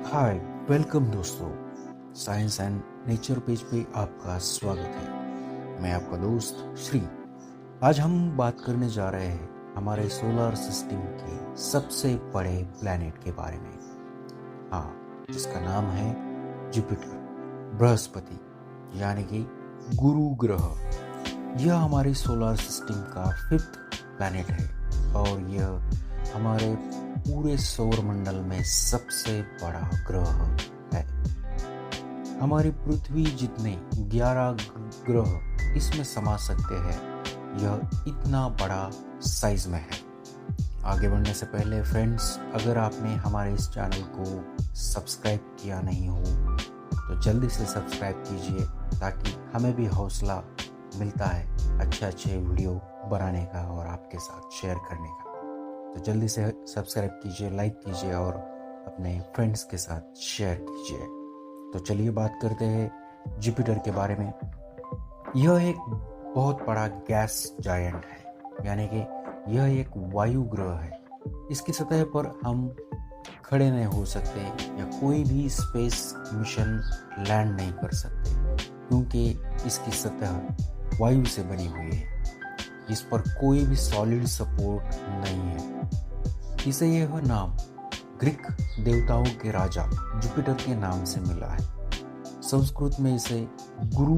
हाय, welcome दोस्तों। Science and nature page पे आपका स्वागत है। मैं आपका दोस्त श्री। आज हम बात करने जा रहे हैं हमारे सोलर सिस्टम के सबसे बड़े प्लैनेट के बारे में। हाँ, जिसका नाम है जुपिटर, बृहस्पति, यानी कि गुरु ग्रह। यह हमारे सोलर सिस्टम का 5th प्लैनेट है और यह हमारे पूरे सौर मंडल में सबसे बड़ा ग्रह है। हमारी पृथ्वी जितने 11 ग्रह इसमें समा सकते हैं, यह इतना बड़ा साइज में है। आगे बढ़ने से पहले फ्रेंड्स, अगर आपने हमारे इस चैनल को सब्सक्राइब किया नहीं हो तो जल्दी से सब्सक्राइब कीजिए, ताकि हमें भी हौसला मिलता है अच्छे वीडियो बनाने का और आपके साथ शेयर करने का। तो जल्दी से सब्सक्राइब कीजिए, लाइक कीजिए और अपने फ्रेंड्स के साथ शेयर कीजिए। तो चलिए बात करते हैं जुपिटर के बारे में। यह एक बहुत बड़ा गैस जायंट है, यानी कि यह एक वायु ग्रह है। इसकी सतह पर हम खड़े नहीं हो सकते या कोई भी स्पेस मिशन लैंड नहीं कर सकते, क्योंकि इसकी सतह वायु से बनी हुई है। इस पर कोई भी सॉलिड सपोर्ट नहीं है। इसे यह नाम ग्रीक देवताओं के राजा जुपिटर के नाम से मिला है। संस्कृत में इसे गुरु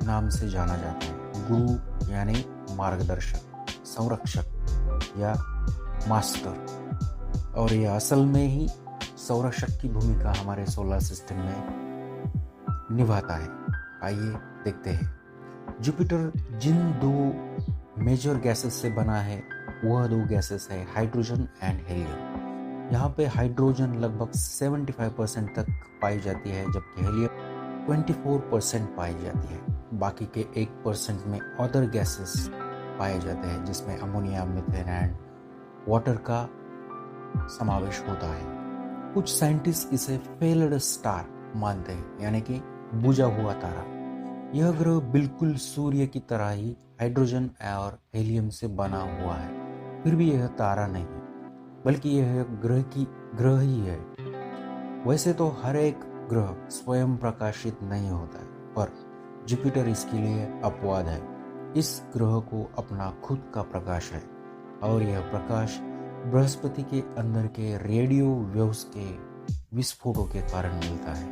नाम से जाना जाता है। गुरु यानी मार्गदर्शक, संरक्षक या मास्टर। और यह असल में ही संरक्षक की भूमिका हमारे सोलर सिस्टम में निभाता है। आइए देखते हैं जुपिटर जिन दो मेजर गैसेस से बना है, वह दो गैसेस है हाइड्रोजन एंड हीलियम। यहाँ पे हाइड्रोजन लगभग 75% तक पाई जाती है, जबकि हीलियम 24% पाई जाती है। बाकी के 1% में अदर गैसेस पाए जाते हैं, जिसमें अमोनिया, मीथेन एंड वाटर का समावेश होता है। कुछ साइंटिस्ट इसे फेल्ड स्टार मानते हैं, यानी कि बुझा हुआ तारा। यह ग्रह बिल्कुल सूर्य की तरह ही हाइड्रोजन और हीलियम से बना हुआ है, फिर भी यह तारा नहीं है, बल्कि यह ग्रह ही है। वैसे तो हर एक ग्रह स्वयं प्रकाशित नहीं होता है, पर जुपिटर इसके लिए अपवाद है। इस ग्रह को अपना खुद का प्रकाश है और यह प्रकाश बृहस्पति के अंदर के रेडियो वेव्स के विस्फोटों के कारण मिलता है।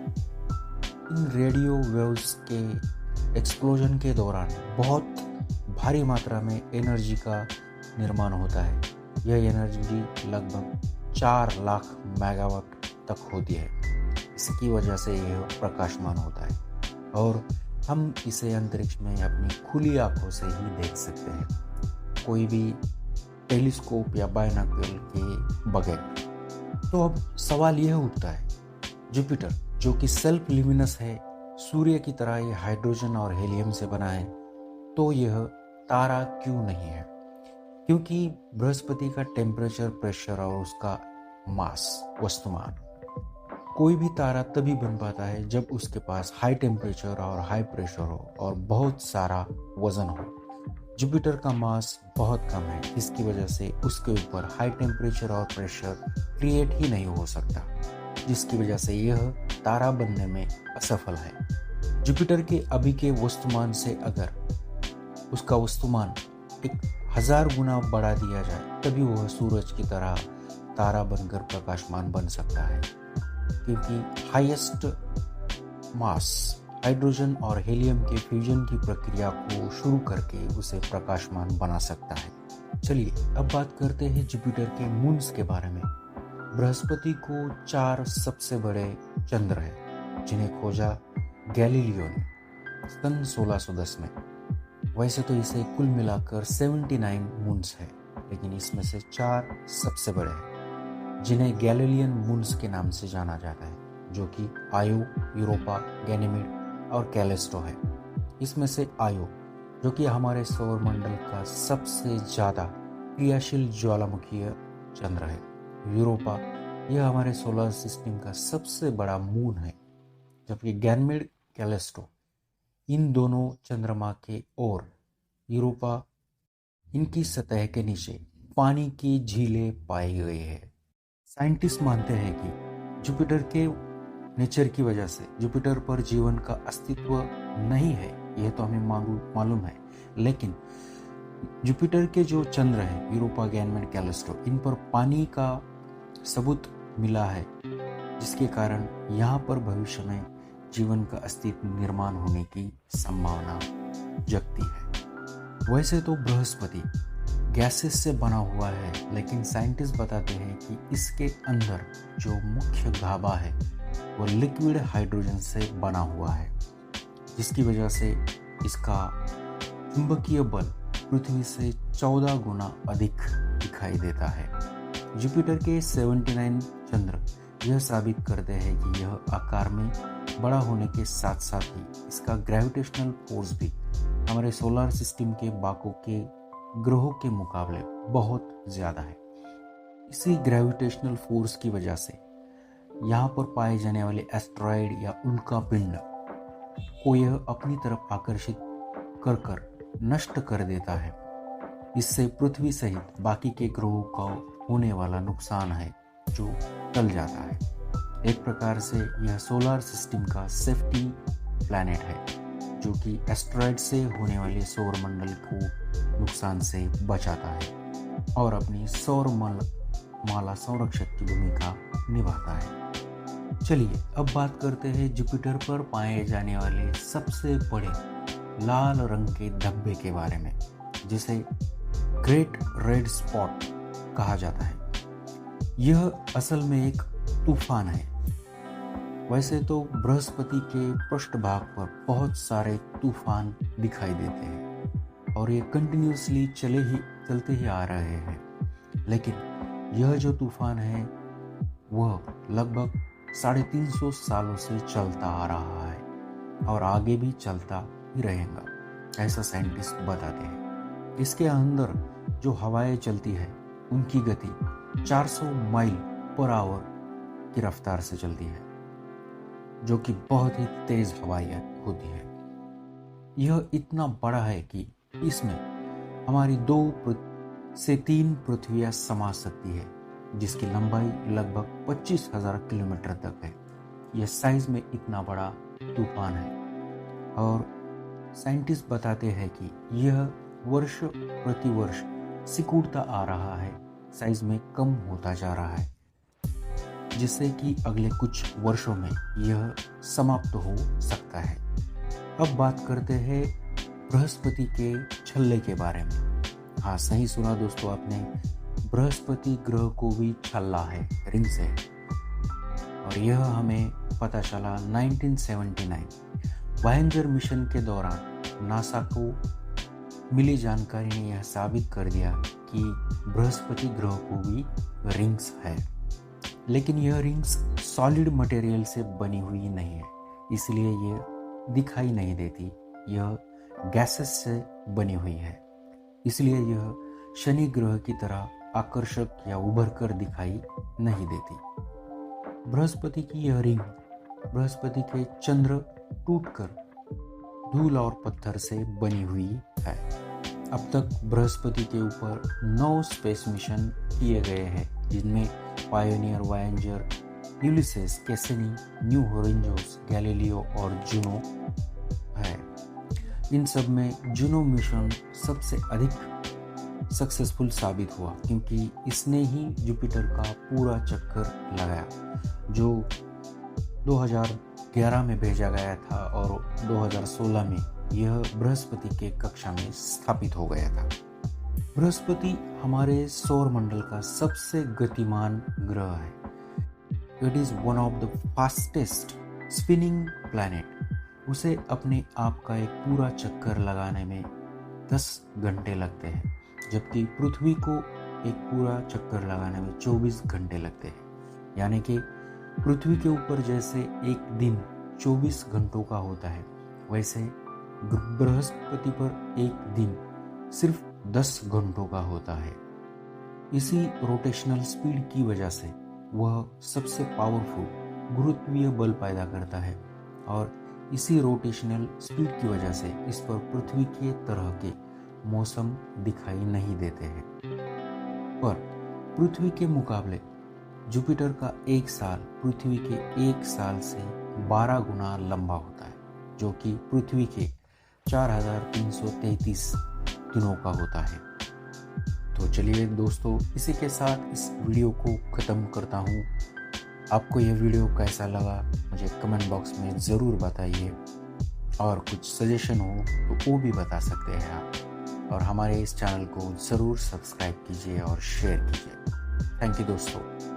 इन रेडियो वेव्स के एक्सप्लोजन के दौरान बहुत भारी मात्रा में एनर्जी का निर्माण होता है। यह एनर्जी लगभग 4 लाख मेगावाट तक होती है। इसकी वजह से यह प्रकाशमान होता है और हम इसे अंतरिक्ष में अपनी खुली आंखों से ही देख सकते हैं, कोई भी टेलीस्कोप या बायनोकुलर के बगैर। तो अब सवाल यह उठता है, जुपिटर जो कि सेल्फ ल्यूमिनस है, सूर्य की तरह ये हाइड्रोजन और हीलियम से बना है, तो यह तारा क्यों नहीं है? क्योंकि बृहस्पति का टेम्परेचर, प्रेशर और उसका मास, वस्तुमान, कोई भी तारा तभी बन पाता है जब उसके पास हाई टेम्परेचर और हाई प्रेशर हो और बहुत सारा वजन हो। जुपिटर का मास बहुत कम है, इसकी वजह से उसके ऊपर हाई टेम्परेचर और प्रेशर क्रिएट ही नहीं हो सकता, जिसकी वजह से यह तारा बनने में असफल है। जुपिटर के अभी के वस्तुमान से अगर उसका वस्तुमान 1000 गुना बढ़ा दिया जाए, तभी वह सूरज की तरह तारा बनकर प्रकाशमान बन सकता है, क्योंकि हाईएस्ट मास हाइड्रोजन और हीलियम के फ्यूजन की प्रक्रिया को शुरू करके उसे प्रकाशमान बना सकता है। चलिए अब बात करते हैं जुपिटर के मून्स के बारे में। बृहस्पति को 4 सबसे बड़े चंद्र हैं, जिन्हें खोजा गैलीलियो ने सन 1610 में। वैसे तो इसे कुल मिलाकर 79 मून्स है, लेकिन इसमें से 4 सबसे बड़े हैं, जिन्हें गैलीलियन मून्स के नाम से जाना जाता है, जो कि आयो, यूरोपा, गैनीमेड और कैलिस्टो है। इसमें से आयो, जो कि हमारे सौर मंडल का सबसे ज्यादा क्रियाशील ज्वालामुखीय चंद्र है। यूरोपा, यह हमारे सोलर सिस्टम का सबसे बड़ा मून है, जबकि गैनीमेड, कैलिस्टो, इन दोनों चंद्रमा के और यूरोपा, इनकी सतह के नीचे पानी की झीलें पाई गई है। साइंटिस्ट मानते हैं कि जुपिटर के नेचर की वजह से जुपिटर पर जीवन का अस्तित्व नहीं है, यह तो हमें मालूम है, लेकिन जुपिटर के जो चंद्र है यूरोपा, गैनमेड, कैलिस्टो, इन पर पानी का सबूत मिला है, जिसके कारण यहाँ पर भविष्य में जीवन का अस्तित्व निर्माण होने की संभावना जगती है। वैसे तो बृहस्पति गैसेस से बना हुआ है, लेकिन साइंटिस्ट बताते हैं कि इसके अंदर जो मुख्य गाभा है वो लिक्विड हाइड्रोजन से बना हुआ है, जिसकी वजह से इसका चुंबकीय बल पृथ्वी से 14 गुना अधिक दिखाई देता है। जुपिटर के 79 चंद्र यह साबित करते हैं कि यह आकार में बड़ा होने के साथ साथ ही इसका ग्रेविटेशनल फोर्स भी हमारे सोलर सिस्टम के बाकी के ग्रहों के मुकाबले बहुत ज़्यादा है। इसी ग्रेविटेशनल फोर्स की वजह से यहाँ पर पाए जाने वाले एस्ट्रॉयड या उल्का पिंड को यह अपनी तरफ आकर्षित कर नष्ट कर देता है। इससे पृथ्वी सहित बाकी के ग्रहों का होने वाला नुकसान है जो टल जाता है। एक प्रकार से यह सोलर सिस्टम का सेफ्टी प्लैनेट है, जो कि एस्ट्रॉयड से होने वाले सौर मंडल को नुकसान से बचाता है और अपनी सौर माला संरक्षक की भूमिका निभाता है। चलिए अब बात करते हैं जुपिटर पर पाए जाने वाले सबसे बड़े लाल रंग के धब्बे के बारे में, जिसे ग्रेट रेड स्पॉट कहा जाता है। यह असल में एक तूफान है। वैसे तो बृहस्पति के पृष्ठभाग पर बहुत सारे तूफान दिखाई देते हैं और ये कंटिन्यूसली चलते ही आ रहे हैं, लेकिन यह जो तूफान है वह लगभग 350 सालों से चलता आ रहा है और आगे भी चलता ही रहेगा, ऐसा साइंटिस्ट बताते हैं। इसके अंदर जो हवाएं चलती है उनकी गति 400 माइल पर आवर की रफ्तार से चलती है, जो कि बहुत ही तेज हवाएं होती है। यह इतना बड़ा है कि इसमें हमारी 2 से 3 पृथ्वियां समा सकती है, जिसकी लंबाई लगभग 25,000 किलोमीटर तक है। यह साइज में इतना बड़ा तूफान है और साइंटिस्ट बताते हैं कि यह वर्ष प्रति वर्ष सिकुड़ता आ रहा है, साइज में कम होता जा रहा है, जिससे कि अगले कुछ वर्षों में यह समाप्त हो सकता है। अब बात करते हैं बृहस्पति के छल्ले के बारे में। हाँ, सही सुना दोस्तों आपने, बृहस्पति ग्रह को भी छल्ला है, रिंग्स है, और यह हमें पता चला 1979 वायेजर मिशन के दौरान नासा को मिली जानकारी ने यह साबित कर दिया कि बृहस्पति ग्रह को भी रिंग्स है, लेकिन यह रिंग्स सॉलिड मटेरियल से बनी हुई नहीं है, इसलिए यह दिखाई नहीं देती। यह गैसेस से बनी हुई है, इसलिए यह शनि ग्रह की तरह आकर्षक या उभर कर दिखाई नहीं देती। बृहस्पति की यह रिंग बृहस्पति के चंद्र टूटकर धूल और पत्थर से बनी हुई है। अब तक बृहस्पति के ऊपर 9 स्पेस मिशन किए गए हैं, जिनमें Pioneer, Voyager, Ulysses, Cassini, New Horizons, Galileo और जूनो है। इन सब में जूनो मिशन सबसे अधिक सक्सेसफुल साबित हुआ, क्योंकि इसने ही जुपिटर का पूरा चक्कर लगाया, जो 2011 में भेजा गया था और 2016 में यह बृहस्पति के कक्षा में स्थापित हो गया था। बृहस्पति हमारे सौर मंडल का सबसे गतिमान ग्रह है। It is one of the fastest spinning planet. उसे अपने आप का एक पूरा चक्कर लगाने में 10 घंटे लगते हैं, जबकि पृथ्वी को एक पूरा चक्कर लगाने में 24 घंटे लगते हैं। यानी कि पृथ्वी के ऊपर जैसे एक दिन 24 घंटों का होता है, वैसे बृहस्पति पर एक दिन सिर्फ 10 घंटों का होता है। इसी रोटेशनल स्पीड की वजह से वह सबसे पावरफुल गुरुत्वीय बल पैदा करता है, और इसी रोटेशनल स्पीड की वजह से इस पर पृथ्वी के तरह के मौसम दिखाई नहीं देते हैं। पर पृथ्वी के मुकाबले जुपिटर का एक साल पृथ्वी के एक साल से 12 गुना लंबा होता है, जो कि पृथ्वी के 4333 दिनों का होता है। तो चलिए दोस्तों, इसी के साथ इस वीडियो को ख़त्म करता हूँ। आपको यह वीडियो कैसा लगा मुझे कमेंट बॉक्स में ज़रूर बताइए, और कुछ सजेशन हो तो वो भी बता सकते हैं आप। और हमारे इस चैनल को ज़रूर सब्सक्राइब कीजिए और शेयर कीजिए। थैंक यू दोस्तों।